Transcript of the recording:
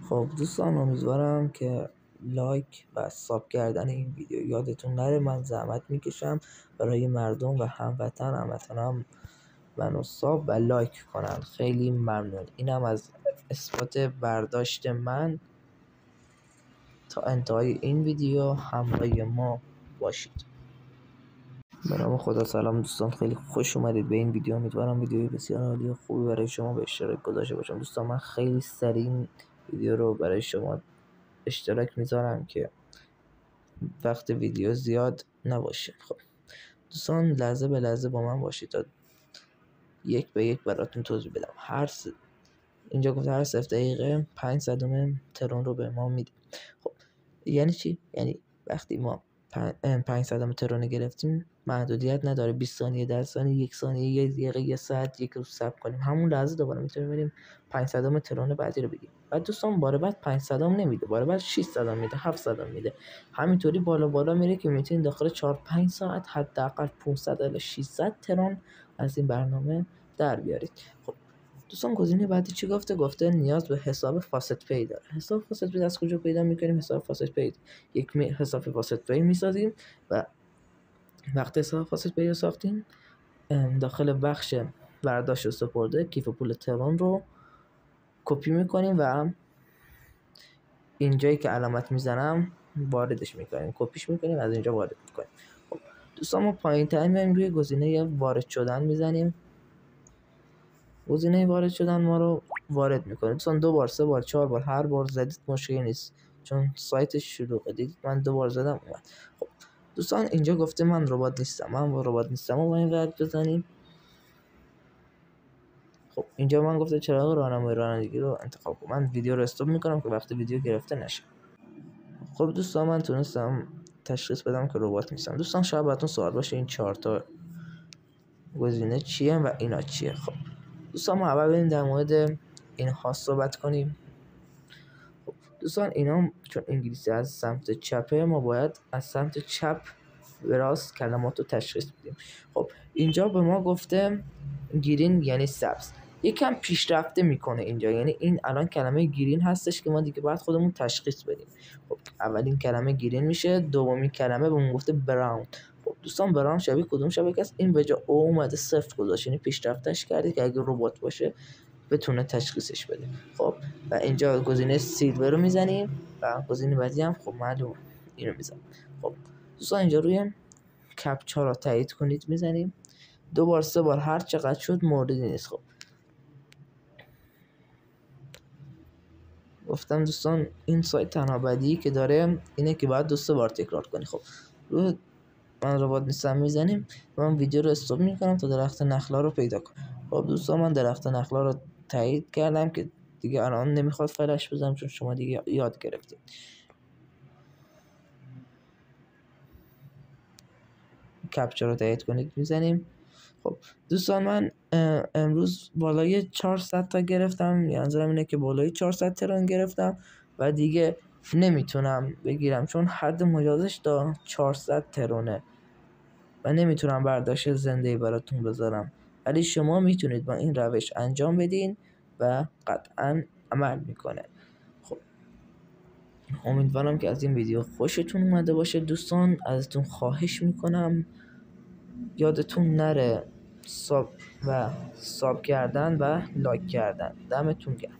خب دوستان، امیدوارم که لایک و ساب کردن این ویدیو یادتون نره. من زحمت میکشم برای مردم و هموطنم منو ساب و لایک کنن. خیلی ممنون. اینم از اثبات برداشت من. تا انتهای این ویدیو همراه ما باشید. به نام خدا. سلام دوستان، خیلی خوش اومدید به این ویدیو. امیدوارم ویدیوی بسیار عالی و خوبی برای شما به اشتراک گذاشته باشم. دوستان، من خیلی سریع این ویدیو رو برای شما اشتراک میذارم که وقت ویدیو زیاد نباشه. خب دوستان، لحظه به لحظه با من باشید تا یک به یک براتون توضیح بدم. اینجا گفته هر 0 دقیقه 5 ترون رو به ما میده. خب یعنی چی؟ یعنی وقتی ما 5 ترون گرفتیم محدودیت نداره. 20 ثانیه، 10 ثانیه، 1 ثانیه، 1 دقیقه، 1 ساعت، 1 روز صبر کنیم، همون لحظه دوباره میتونیم بریم 5 ترون بعدی رو بگیریم. بعد دوستان بار بعد 5 نمیده، بار بعد 6 میده، 7 میده. همینطوری بالا میره که میتونید داخل 4-5 ساعت حداقل 500 الی 600 ترون از این برنامه در بیارید. خب دوستان، گزینه بعدی چی گفته نیاز به حساب فاست پی داره. حساب فاست پی از کجا پیدا میکنیم؟ حساب فاست پی یک حساب فاست پی میسازیم و وقتی حساب فاست پی رو ساختیم داخل بخش برداشت و سپرده کیف پول ترون رو کپی میکنیم و اینجایی که علامت میزنم واردش میکنیم، کپیش میکنیم، از اینجا وارد میکنیم. خب دوستان، ما پایین تر میایم روی گزینه وارد شدن میزنیم. گزینه وارد شدن ما رو وارد میکنه. دوستان 2 بار، 3 بار، 4 بار، هر بار زدید مشکلی نیست چون سایتش شلوغه. دیدید من 2 بار زدم اومد. خب دوستان، اینجا گفته من ربات نیستم. من ربات نیستم و با این قرد بزنیم. خب اینجا من گفته چراغ راهنمایی رانندگی رو انتخاب کنم. من ویدیو رو استاپ میکنم که وقتی ویدیو گرفته نشه. خب دوستان، من تونستم تشخیص بدم که ربات نیستم. دوستان شاید براتون سوال باشه این 4 تا گزینه چیه و اینا چیه. خب دوستان، ما اول بریم در مورد اینها صحبت کنیم. خب دوستان، اینا چون انگلیسی از سمت چپه، ما باید از سمت چپ به راست کلمات رو تشخیص بدیم. خب اینجا به ما گفته گرین یعنی سبز. یکم پیشرفته میکنه اینجا، یعنی این الان کلمه گرین هستش که ما دیگه باید خودمون تشخیص بدیم. خب اولین کلمه گرین میشه، دومین کلمه به ما گفته براون. خب دوستان، براون شبیه کدوم شبیه است؟ این به جا او اومده 0 گذاشت، یعنی پیشرفتش کرده که اگه ربات باشه بتونه تشخیصش بده. خب و اینجا گزینه سیلور رو میزنیم و گزینه بعدی هم خب معلومه اینو میزنیم. خب دوستان، اینجا روی کپچا رو تایید کنید میزنیم. 2 بار 3 بار هر چقدر شد موردی نیست. خب گفتم دوستان این سایت تنها بدی که داره اینه که باید 2-3 بار تکرار کنی. خب روی من ربات نیستم میزنیم. من ویدیو رو استاپ میکنم تا درخت نخلا رو پیدا کنم. خب دوستان، من درخت نخلا رو تایید کردم که دیگه الان نمیخواد فلش بزنم چون شما دیگه یاد گرفتید. کپچا رو تایید کنید میزنیم. خب دوستان، من امروز بالای 400 تا گرفتم، یعنی منظورم اینه که بالای 400 ترون گرفتم و دیگه نمیتونم بگیرم چون حد مجازش تا 400 ترونه و نمیتونم برداشت زنده براتون بذارم، ولی شما میتونید با این روش انجام بدین و قطعا عمل میکنه. خب امیدوارم که از این ویدیو خوشتون اومده باشه. دوستان ازتون خواهش میکنم یادتون نره ساب کردن و لایک کردن. دمتون گرم.